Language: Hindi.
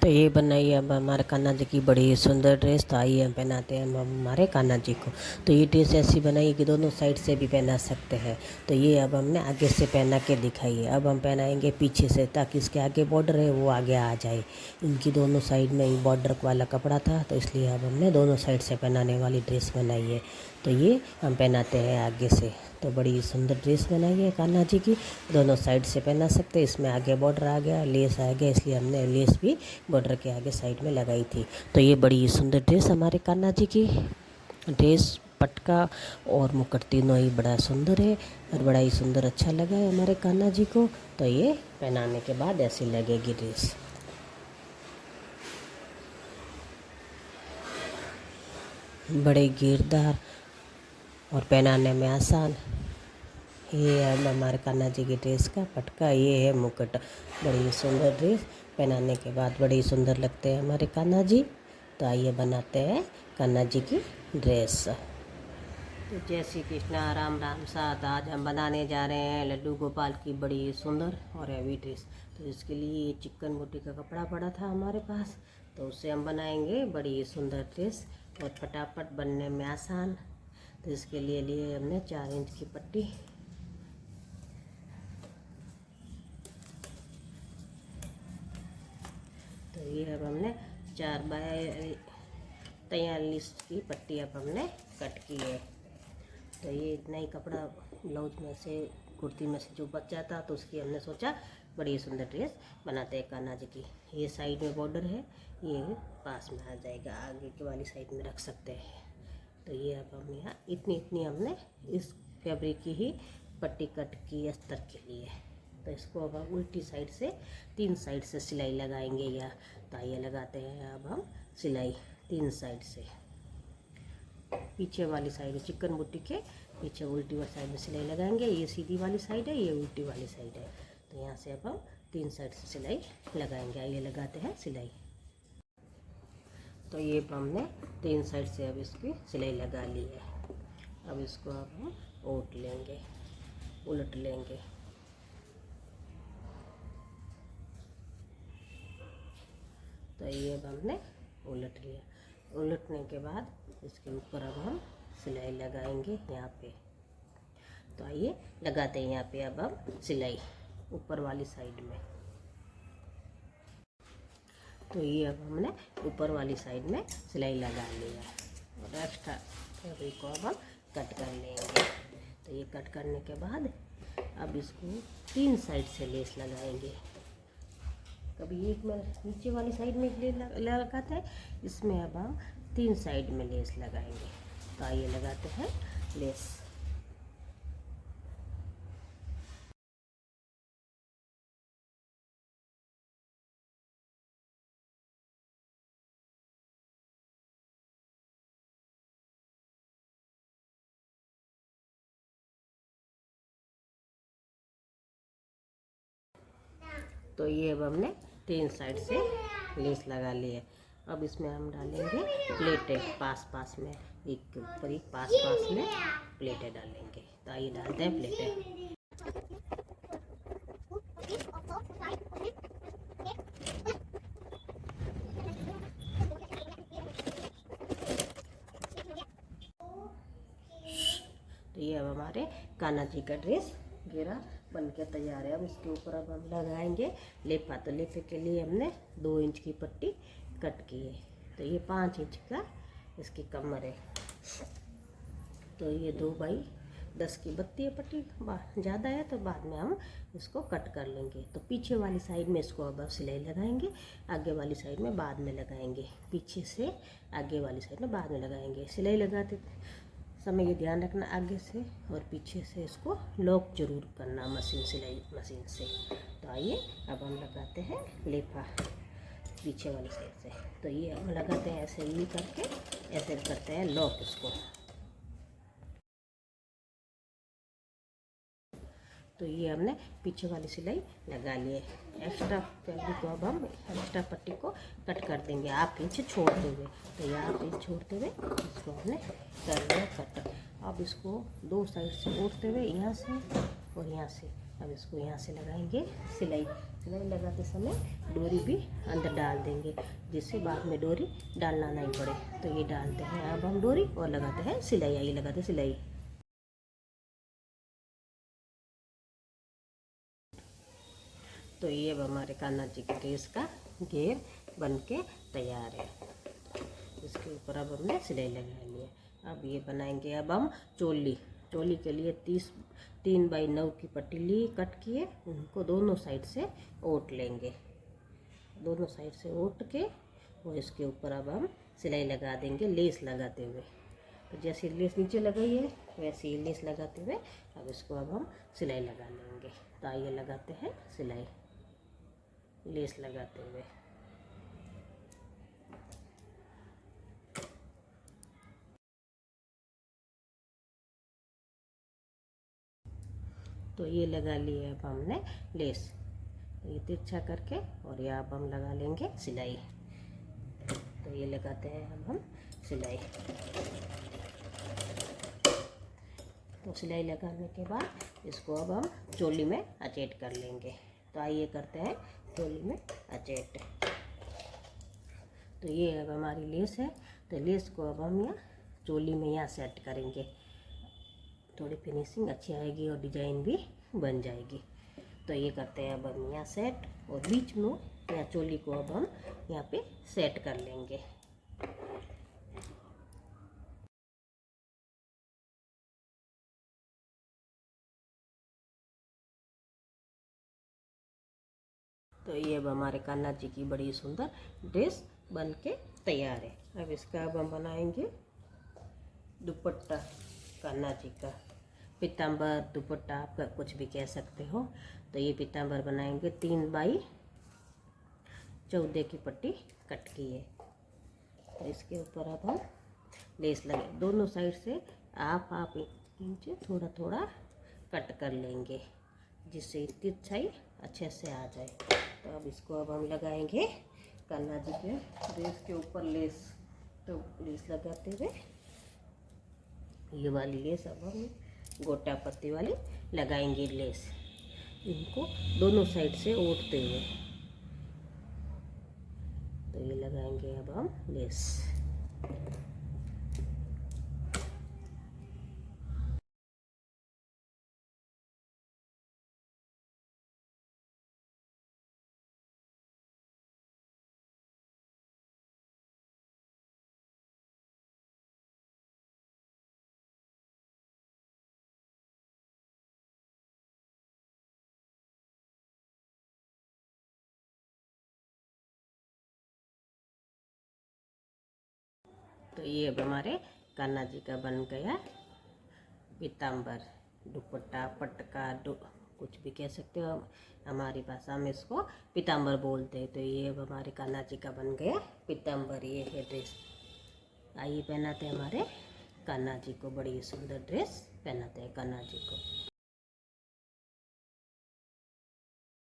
तो ये बनाई अब हमारे कान्हा जी की बड़ी सुंदर ड्रेस। तो आइए हम पहनाते हैं हम हमारे कान्हा जी को। तो ये ड्रेस ऐसी बनाई कि दोनों साइड से भी पहना सकते हैं। तो ये अब हमने आगे से पहना के दिखाई है। अब हम पहनाएंगे पीछे से, ताकि इसके आगे बॉर्डर है वो आगे आ जाए। इनकी दोनों साइड में ही बॉर्डर वाला कपड़ा था, तो इसलिए अब हमने दोनों साइड से पहनाने वाली ड्रेस बनाई है। तो ये हम पहनाते हैं आगे से। तो बड़ी सुंदर ड्रेस बनाई है कान्हा जी की, दोनों साइड से पहना सकते हैं। इसमें आगे बॉर्डर आ गया, लेस आ गया, इसलिए हमने लेस भी बॉर्डर के आगे साइड में लगाई थी। तो ये बड़ी सुंदर ड्रेस हमारे कान्हा जी की ड्रेस, पटका और मुकुट तीनों ही बड़ा सुंदर है और बड़ा ही सुंदर अच्छा लगा है हमारे कान्हा जी को। तो ये पहनाने के बाद ऐसी लगेगी ड्रेस। बड़े घेरदार और पहनाने में आसान। ये है हमारे कान्हा जी की ड्रेस का पटका, ये है मुकुट। बड़ी सुंदर ड्रेस, पहनाने के बाद बड़ी सुंदर लगते हैं हमारे कान्हा जी। तो आइए बनाते हैं कान्हा जी की ड्रेस। तो जय श्री कृष्णा, राम राम साथ। आज हम बनाने जा रहे हैं लड्डू गोपाल की बड़ी सुंदर और हैवी ड्रेस। तो इसके लिए चिकन मोटी का कपड़ा पड़ा था हमारे पास, तो उससे हम बनाएंगे बड़ी सुंदर ड्रेस और फटाफट बनने में आसान। तो इसके लिए लिए हमने 4 इंच की पट्टी। तो ये अब हमने 4 बाय 43 की पट्टी अब हमने कट की है। तो ये इतना ही कपड़ा ब्लाउज में से, कुर्ती में से जो बच जाता, तो उसकी हमने सोचा बड़ी सुंदर ड्रेस बनाते हैं कान्हा जी की। ये साइड में बॉर्डर है, ये पास में आ जाएगा, आगे की वाली साइड में रख सकते हैं। तो ये अब हम यहाँ इतनी हमने इस फैब्रिक की ही पट्टी कट की अस्तर के लिए। तो इसको अब हम उल्टी साइड से 3 साइड से सिलाई लगाएंगे, या तो आइए लगाते हैं अब हम सिलाई 3 साइड से। पीछे वाली साइड चिकन बुट्टी के पीछे उल्टी वाली साइड में सिलाई लगाएंगे। ये सीधी वाली साइड है, ये उल्टी वाली साइड है। तो यहाँ से अब हम 3 साइड से सिलाई लगाएंगे। आइए लगाते हैं सिलाई। तो ये हमने 3 साइड से अब इसकी सिलाई लगा ली है। अब इसको अब हम उलट लेंगे, उलट लेंगे। तो ये अब हमने उलट लिया। उलटने के बाद इसके ऊपर अब हम सिलाई लगाएंगे यहाँ पे। तो आइए लगाते हैं यहाँ पे अब हम सिलाई ऊपर वाली साइड में। तो ये अब हमने ऊपर वाली साइड में सिलाई लगा ली है और एक्स्ट्रा फैब्रिक को अब हम कट कर लेंगे। तो ये कट करने के बाद अब इसको 3 साइड से लेस लगाएंगे। कभी एक में नीचे वाली साइड में लेस लगाते हैं, इसमें अब हम 3 साइड में लेस लगाएंगे। तो आइए लगाते हैं लेस। तो ये अब हमने 3 साइड से लेस लगा ली है। अब इसमें हम डालेंगे प्लेटें पास में, एक के ऊपर एक पास में प्लेटें डालेंगे। तो आइए डालते हैं प्लेटें। तो ये अब हमारे कान्हा जी का ड्रेस घेरा बन के तैयार है। अब इसके ऊपर अब हम लगाएंगे लेपा। तो लेपे के लिए हमने 2 इंच की पट्टी कट की है। तो ये 5 इंच का इसकी कमर है। तो ये 2 बाई 10 की बत्ती है पट्टी, ज़्यादा है तो बाद में हम इसको कट कर लेंगे। तो पीछे वाली साइड में इसको अब सिलाई लगाएंगे, आगे वाली साइड में बाद में लगाएंगे। पीछे से आगे वाली साइड में बाद में लगाएंगे। सिलाई लगाते समय ये ध्यान रखना, आगे से और पीछे से इसको लॉक जरूर करना मशीन, सिलाई मशीन से। तो आइए अब हम लगाते हैं लेपा पीछे वाली साइड से। तो ये हम लगाते हैं ऐसे ही करके, ऐसे करते हैं लॉक इसको। तो ये हमने पीछे वाली सिलाई लगा ली है। एक्स्ट्रा फैब्रिक को अब हम एक्स्ट्रा पट्टी को कट कर देंगे 1/2 इंच छोड़ते हुए। तो ये 1/2 इंच छोड़ते हुए इसको हमने कर लिया कट। अब इसको 2 साइड से ओढ़ते हुए यहाँ से और यहाँ से अब इसको यहाँ से लगाएंगे सिलाई। सिलाई लगाते समय डोरी भी अंदर डाल देंगे, जिससे बाद में डोरी डालना नहीं पड़े। तो ये डालते हैं अब हम डोरी और लगाते हैं सिलाई। आइए लगाते सिलाई। तो ये अब हमारे कान्हा जी के ड्रेस का घेर बन के तैयार है। इसके ऊपर अब हमने सिलाई लगा लिया। अब ये बनाएंगे अब हम चोली। चोली के लिए 3x9 की पट्टी ली, कट किए, उनको दोनों साइड से ओट लेंगे। दोनों साइड से ओट के और इसके ऊपर अब हम सिलाई लगा देंगे लेस लगाते हुए। तो जैसे लेस नीचे लगाई है वैसे ही लेस लगाते हुए अब इसको अब हम सिलाई लगा लेंगे। तो आइए लगाते हैं सिलाई लेस लगाते हुए। तो ये लगा लिए अब हमने लेस, ये तिरछा करके, और यहाँ अब हम लगा लेंगे सिलाई। तो ये लगाते हैं अब हम सिलाई। तो सिलाई लगाने के बाद इसको अब हम चोली में अटैच कर लेंगे। तो आइए करते हैं चोली में अटैच। तो ये अब हमारी लेस है। तो लेस को अब हम यहाँ चोली में यहाँ सेट करेंगे। थोड़ी फिनिशिंग अच्छी आएगी और डिजाइन भी बन जाएगी। तो ये करते हैं अब हम यहाँ सेट, और बीच में यहाँ चोली को अब हम यहाँ पे सेट कर लेंगे। तो ये अब हमारे कान्हा जी की बड़ी सुंदर ड्रेस बन के तैयार है। अब इसका अब हम बनाएंगे दुपट्टा कान्हा जी का। पीताम्बर दुपट्टा आपका कुछ भी कह सकते हो। तो ये पीताम्बर बनाएंगे 3x14 की पट्टी कट की है। तो इसके ऊपर अब हम लेस लगे, दोनों साइड से आप इंच थोड़ा थोड़ा कट कर लेंगे, जिससे इसकी तिरछाई अच्छे से आ जाए। तो अब इसको अब हम लगाएंगे कान्हा जी के ड्रेस के ऊपर लेस। तो लेस लगाते हुए ये वाली लेस अब हम गोटा पत्ती वाली लगाएंगे लेस, इनको दोनों साइड से ओढ़ते हुए। तो ये लगाएंगे अब हम लेस। तो ये अब हमारे कान्हा जी का बन गया पीताम्बर दुपट्टा पटका कुछ भी कह सकते हो। हमारी भाषा में इसको पीताम्बर बोलते हैं। तो ये अब हमारे कान्हा जी का बन गया पीताम्बर। ये है ड्रेस। आइए पहनाते हैं हमारे कान्हा जी को, बड़ी सुंदर ड्रेस पहनाते हैं कान्हा जी को।